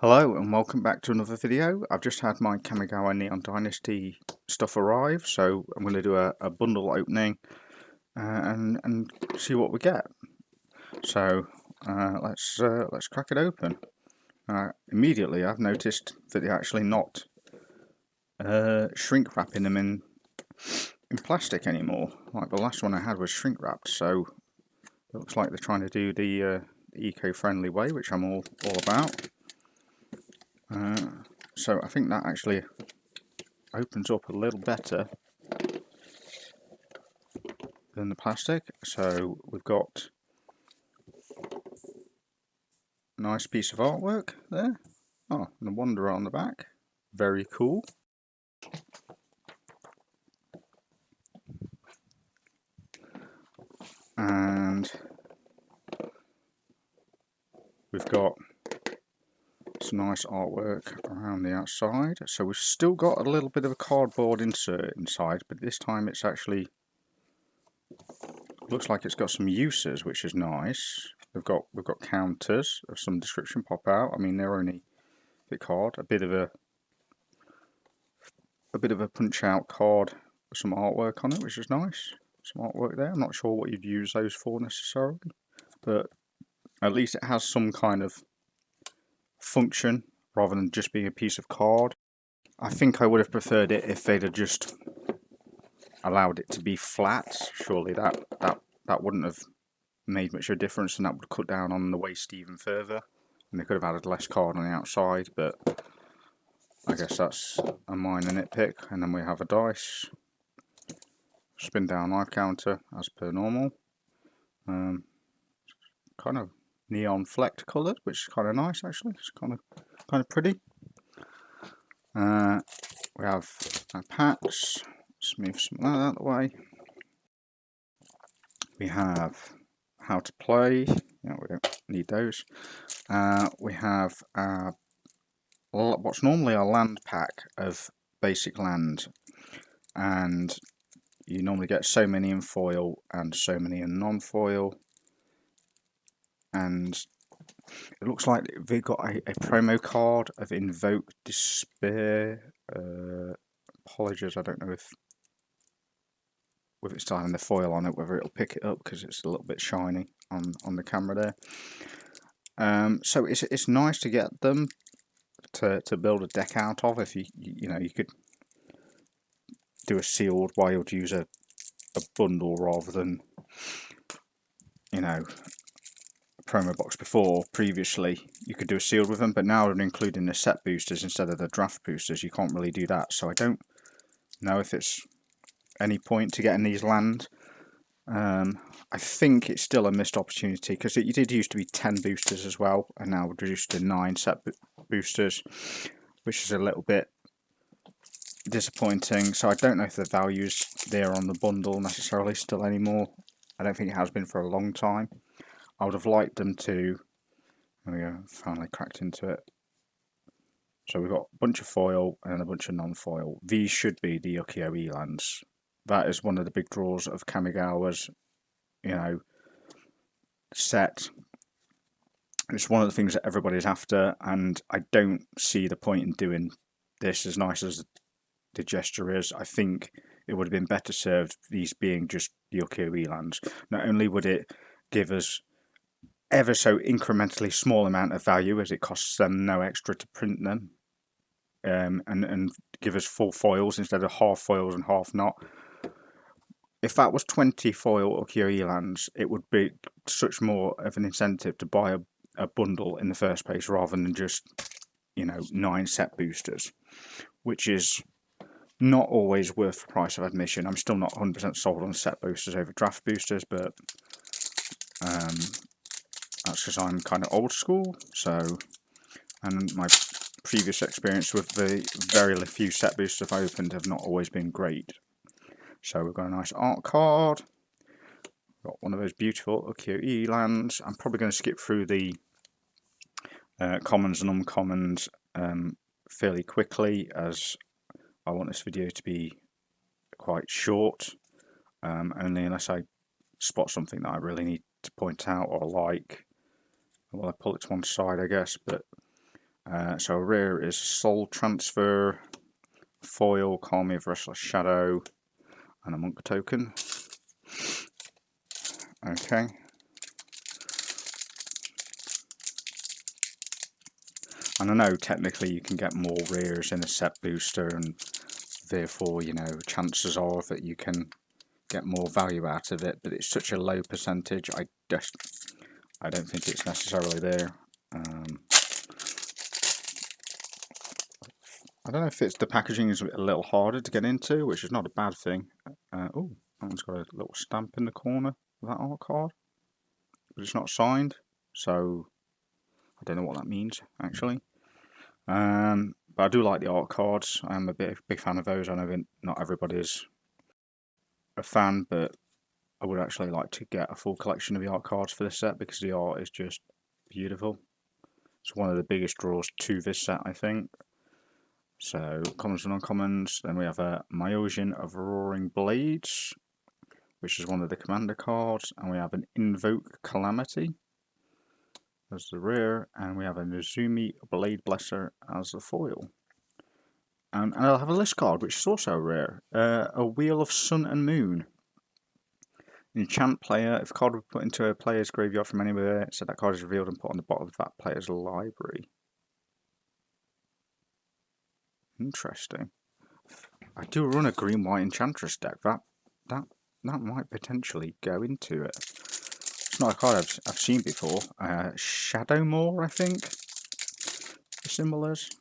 Hello and welcome back to another video. I've just had my Kamigawa Neon Dynasty stuff arrive, so I'm going to do a bundle opening and see what we get. So let's crack it open. Immediately I've noticed that they're actually not shrink wrapping them in plastic anymore. Like the last one I had was shrink wrapped, so it looks like they're trying to do the eco-friendly way, which I'm all about. So I think that actually opens up a little better than the plastic. So we've got a nice piece of artwork there. Oh, and a wanderer on the back. Very cool. And we've got some nice artwork around the outside. So we've still got a little bit of a cardboard insert inside, but this time it's actually looks like it's got some uses, which is nice. We've got counters of some description pop out. I mean, they're only a bit card, a bit of a punch out card with some artwork on it, which is nice. Some artwork there. I'm not sure what you'd use those for necessarily, but at least it has some kind of function rather than just being a piece of card. I think I would have preferred it if they'd have just allowed it to be flat. Surely that wouldn't have made much of a difference, and that would cut down on the waste even further, and they could have added less card on the outside, but I guess that's a minor nitpick. And then we have a dice, spin down life counter as per normal, kind of neon flecked coloured, which is kind of nice actually. It's kind of pretty. We have our packs. Let's move some of that out of the way. We have how to play. Yeah, we don't need those. We have what's normally a land pack of basic land, and you normally get so many in foil and so many in non-foil, and it looks like they've got a promo card of Invoke Despair. Apologies, I don't know if with it still having the foil on it, whether it'll pick it up because it's a little bit shiny on the camera there. So it's nice to get them to build a deck out of. If you could do a sealed wild, use a bundle rather than a promo box previously you could do a sealed with them, but now they're including the set boosters instead of the draft boosters. You can't really do that, so I don't know if it's any point to getting these land. I think it's still a missed opportunity because it did used to be 10 boosters as well, and now reduced to 9 set boosters, which is a little bit disappointing. So I don't know if the value's there on the bundle necessarily still anymore. I don't think it has been for a long time. I would have liked them to. There we go, finally cracked into it. So we've got a bunch of foil and a bunch of non-foil. These should be the ukiyo-e lands. That is one of the big draws of Kamigawa's, set. It's one of the things that everybody's after, and I don't see the point in doing this, as nice as the gesture is. I think it would have been better served these being just the ukiyo-e lands. Not only would it give us ever so incrementally small amount of value, as it costs them no extra to print them, and give us full foils instead of half foils and half not. If that was 20 foil ukiyo-e lands, it would be such more of an incentive to buy a bundle in the first place rather than just 9 set boosters, which is not always worth the price of admission. I'm still not 100% sold on set boosters over draft boosters, but that's because I'm kind of old school. So, and my previous experience with the very few set boosters I've opened have not always been great. So we've got a nice art card. Got one of those beautiful ukiyo-e lands. I'm probably going to skip through the commons and uncommons fairly quickly, as I want this video to be quite short, only unless I spot something that I really need to point out or like. Well, I pull it to one side, I guess, but So rare is Soul Transfer, Foil, Army of Restless Shadow, and a Monk token. Okay. And I know technically you can get more rares in a set booster, and therefore, you know, chances are that you can get more value out of it, but it's such a low percentage, I don't think it's necessarily there. I don't know if it's the packaging is a little harder to get into, which is not a bad thing. Oh, that one's got a little stamp in the corner of that art card, but it's not signed, so I don't know what that means actually. But I do like the art cards. I'm a big fan of those. I know not everybody's a fan, but I would actually like to get a full collection of the art cards for this set because the art is just beautiful. It's one of the biggest draws to this set, I think. So, commons and uncommons. Then we have a Myosian of Roaring Blades, which is one of the commander cards. And we have an Invoke Calamity as the rare. And we have a Nezumi Blade Blesser as the foil. And I'll have a list card, which is also rare. A Wheel of Sun and Moon. Enchant player, if a card were put into a player's graveyard from anywhere, so that card is revealed and put on the bottom of that player's library. Interesting. I do run a green-white Enchantress deck. That might potentially go into it. It's not a card I've seen before. Shadowmoor, I think the symbol is.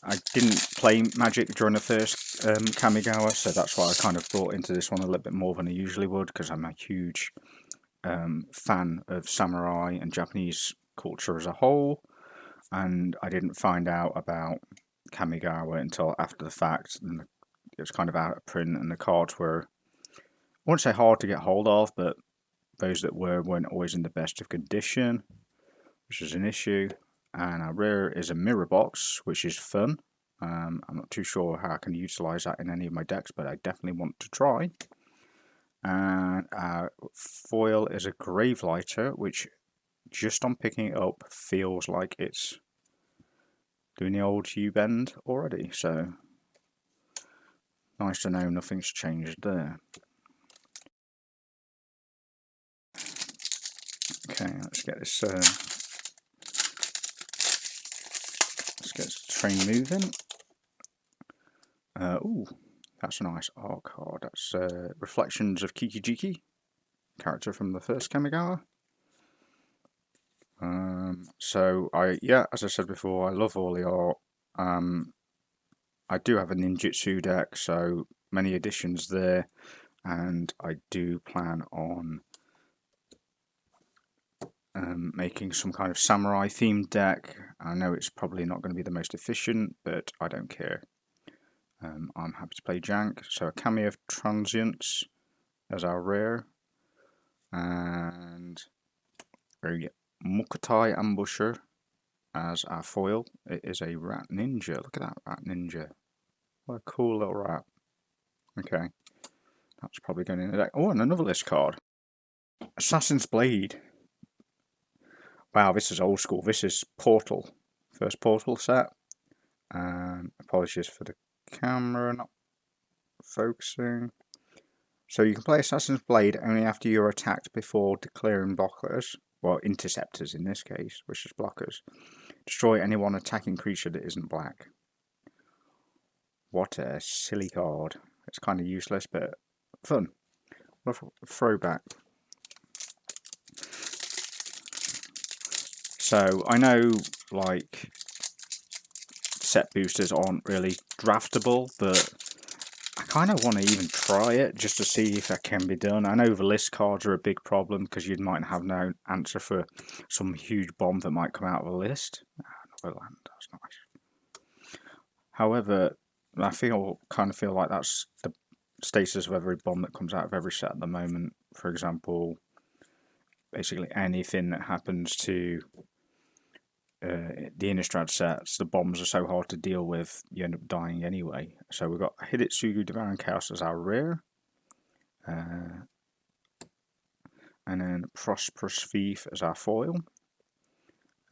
I didn't play Magic during the first Kamigawa, so that's why I kind of brought into this one a little bit more than I usually would, because I'm a huge fan of samurai and Japanese culture as a whole, and I didn't find out about Kamigawa until after the fact, and it was kind of out of print, and the cards were, I wouldn't say hard to get hold of, but those that weren't always in the best of condition, which is an issue. And our rare is a mirror box, which is fun. I'm not too sure how I can utilise that in any of my decks, but I definitely want to try. And our foil is a Gravelighter, which just on picking it up feels like it's doing the old U-bend already. So nice to know nothing's changed there. Okay, let's get this. Let's get this train moving. Ooh, that's a nice art card. That's Reflections of Kikijiki, character from the first Kamigawa. So as I said before, I love all the art. I do have a ninjutsu deck, so many additions there, and I do plan on making some kind of samurai themed deck. I know it's probably not going to be the most efficient, but I don't care. I'm happy to play Jank. So a Kami of Transience as our rare, and a Mukotai Ambusher as our foil. It is a Rat Ninja. Look at that Rat Ninja. What a cool little rat. Okay, that's probably going in the deck. Oh, and another list card. Assassin's Blade. Wow, this is old school. This is Portal. First Portal set. Apologies for the camera not focusing. So you can play Assassin's Blade only after you're attacked before declaring blockers. Well, interceptors in this case, which is blockers. Destroy any one attacking creature that isn't black. What a silly card. It's kind of useless, but fun. What a throwback. So, I know, like, set boosters aren't really draftable, but I kind of want to even try it just to see if that can be done. I know the list cards are a big problem because you might have no answer for some huge bomb that might come out of a list. Another land, that's nice. However, I kind of feel like that's the status of every bomb that comes out of every set at the moment. For example, basically anything that happens to the Innistrad sets, the bombs are so hard to deal with, you end up dying anyway. So we've got Hidetsugu Devouring Chaos as our rare. And then Prosperous Thief as our foil.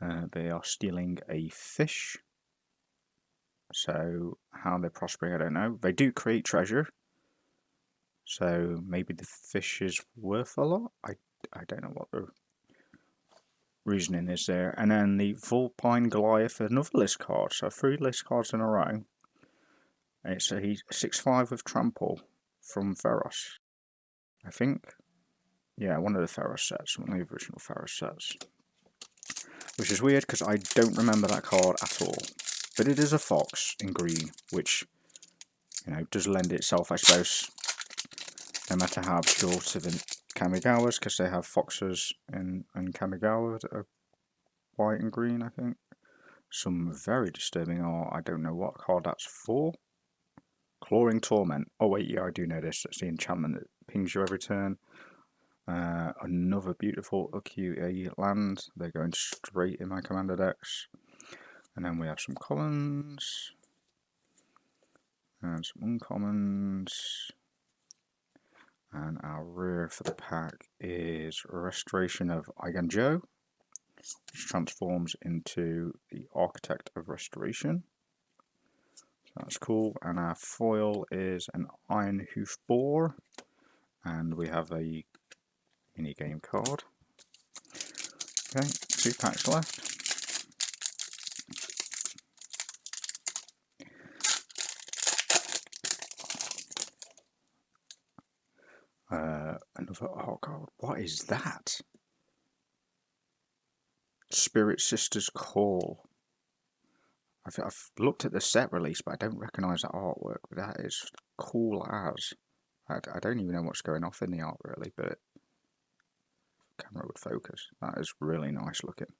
They are stealing a fish. So how they're prospering, I don't know. They do create treasure. So maybe the fish is worth a lot. I don't know what the reasoning is there. And then the Vulpine Goliath, another list card. So 3 list cards in a row. It's a 6/5 with trample from Theros, I think. Yeah, one of the Theros sets, one of the original Theros sets. Which is weird because I don't remember that card at all. But it is a fox in green, which, you know, does lend itself, I suppose, no matter how short of Kamigawas, because they have foxes in Kamigawa that are white and green, I think. Some very disturbing art. I don't know what card that's for. Clawing Torment. Oh wait, yeah, I do know this. That's the enchantment that pings you every turn. Another beautiful QA land. They're going straight in my commander decks. And then we have some commons. And some uncommons. And our rare for the pack is Restoration of Eiganjo, which transforms into the Architect of Restoration. So that's cool. And our foil is an Iron Hoof Boar. And we have a mini game card. Okay, 2 packs left. Another art card. What is that? Spirit Sisters Call. I've looked at the set release, but I don't recognise that artwork. But that is cool as. I don't even know what's going off in the art really, but camera would focus. That is really nice looking.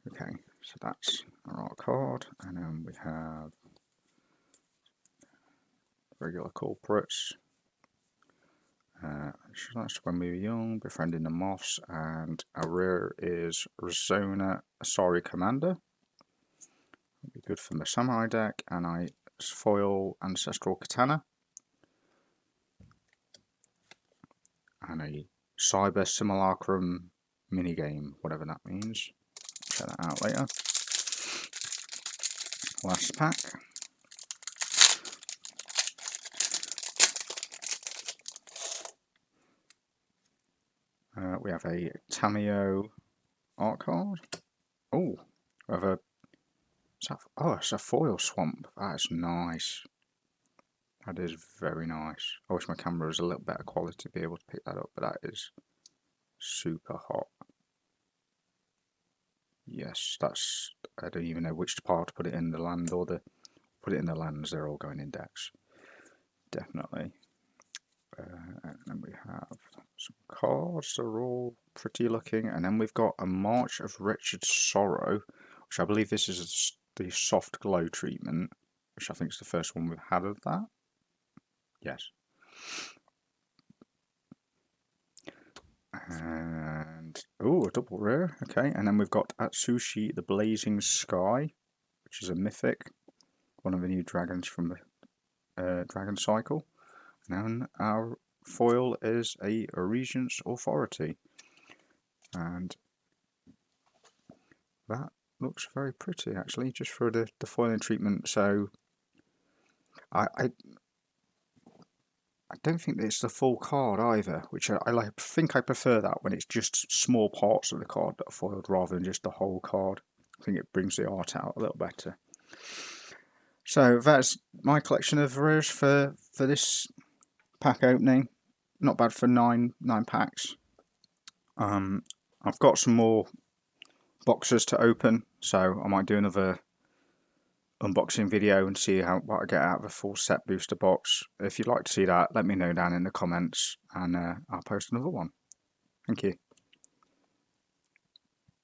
Okay, so that's our art card, and then we have regular culprits. That's When We Were Young, Befriending the Moths, and our rare is Rizona Asari Commander. Would be good for the Samurai deck, and I foil Ancestral Katana. And a Cyber Simulacrum minigame, whatever that means. Check that out later. Last pack. We have a Tamio art card. Oh, we have a. It's a foil swamp. That's nice. That is very nice. I wish my camera was a little better quality to be able to pick that up, but that is super hot. Yes, that's. I don't even know which part to put it in, the land or the. Put it in the lands, they're all going in decks. Definitely. And then we have some cards, they're all pretty looking. And then we've got a March of Wretched Sorrow, which I believe this is the soft glow treatment, which I think is the first one we've had of that. Yes. And, oh, a double rare. Okay, and then we've got Atsushi the Blazing Sky, which is a mythic, one of the new dragons from the Dragon Cycle. And then our foil is a Regent's Authority. And that looks very pretty actually, just for the foiling treatment. So I don't think that it's the full card either, which I think I prefer that when it's just small parts of the card that are foiled rather than just the whole card. I think it brings the art out a little better. So that's my collection of rares for this pack opening. Not bad for nine packs. I've got some more boxes to open, so I might do another unboxing video and see what I get out of a full set booster box. If you'd like to see that, let me know down in the comments, and I'll post another one. Thank you.